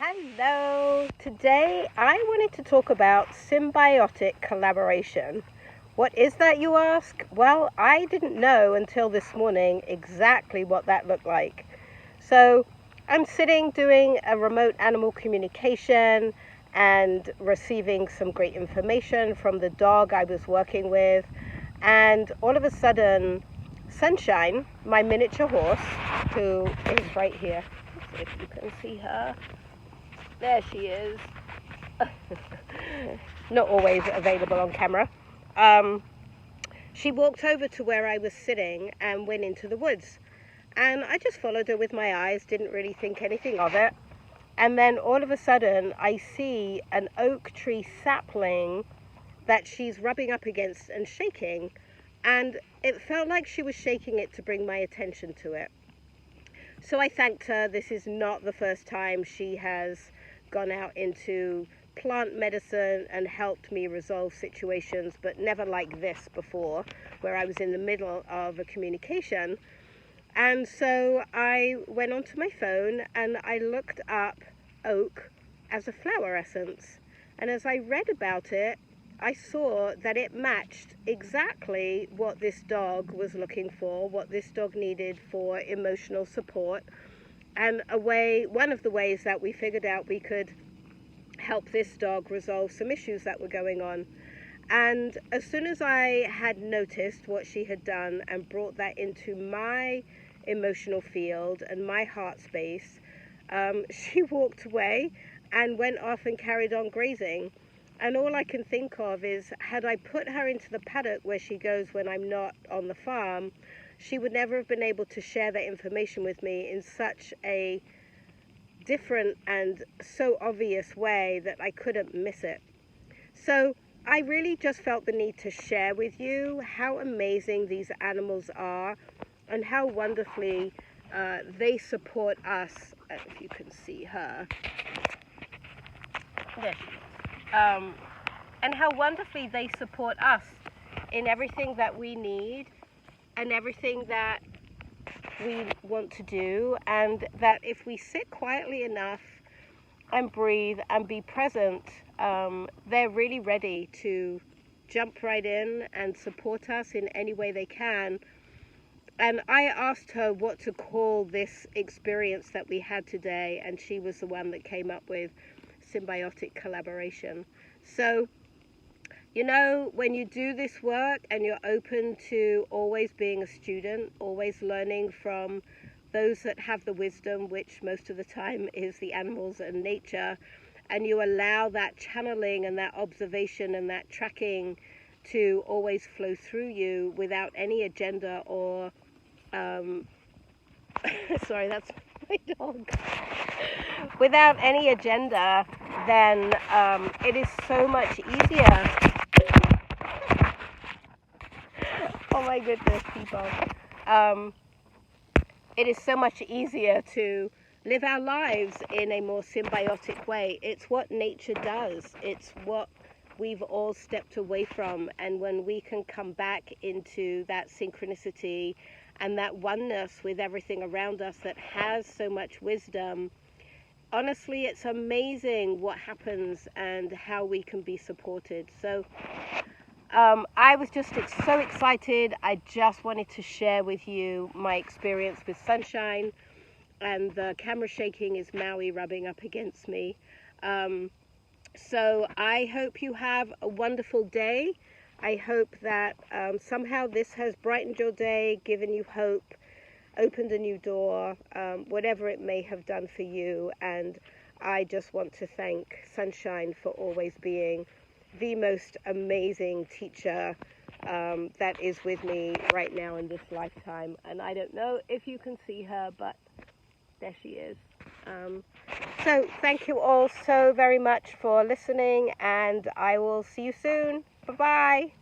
Hello! Today I wanted to talk about symbiotic collaboration. What is that, you ask? Well, I didn't know until this morning exactly what that looked like. So I'm sitting doing a remote animal communication and receiving some great information from the dog I was working with, and all of a sudden Sunshine, my miniature horse, who is right here, if you can see her, there she is. Not always available on camera. She walked over to where I was sitting and went into the woods. And I just followed her with my eyes, didn't really think anything of it. And then all of a sudden, I see an oak tree sapling that she's rubbing up against and shaking. And it felt like she was shaking it to bring my attention to it. So I thanked her. This is not the first time she has gone out into plant medicine and helped me resolve situations, but never like this before, where I was in the middle of a communication. And so I went onto my phone and I looked up oak as a flower essence. And as I read about it, I saw that it matched exactly what this dog was looking for, what this dog needed for emotional support. And one of the ways that we figured out we could help this dog resolve some issues that were going on. And as soon as I had noticed what she had done and brought that into my emotional field and my heart space, she walked away and went off and carried on grazing. And all I can think of is, had I put her into the paddock where she goes when I'm not on the farm, she would never have been able to share that information with me in such a different and so obvious way that I couldn't miss it. So I really just felt the need to share with you how amazing these animals are and how wonderfully they support us. If you can see her. There she is. And how wonderfully they support us in everything that we need and everything that we want to do, and that if we sit quietly enough and breathe and be present, they're really ready to jump right in and support us in any way they can. And I asked her what to call this experience that we had today, and she was the one that came up with symbiotic collaboration. So, you know, when you do this work and you're open to always being a student, always learning from those that have the wisdom, which most of the time is the animals and nature, and you allow that channeling and that observation and that tracking to always flow through you without any agenda or sorry, that's my dog. Without any agenda, then it is so much easier. Oh my goodness, people. It is so much easier to live our lives in a more symbiotic way. It's what nature does. It's what we've all stepped away from. And when we can come back into that synchronicity and that oneness with everything around us that has so much wisdom, honestly, it's amazing what happens and how we can be supported. So I was just so excited. I just wanted to share with you my experience with Sunshine, and the camera shaking is Maui rubbing up against me. So I hope you have a wonderful day. I hope that somehow this has brightened your day, given you hope, opened a new door, whatever it may have done for you. And I just want to thank Sunshine for always being the most amazing teacher that is with me right now in this lifetime. And I don't know if you can see her, but there she is. So thank you all so very much for listening, and I will see you soon. Bye-bye.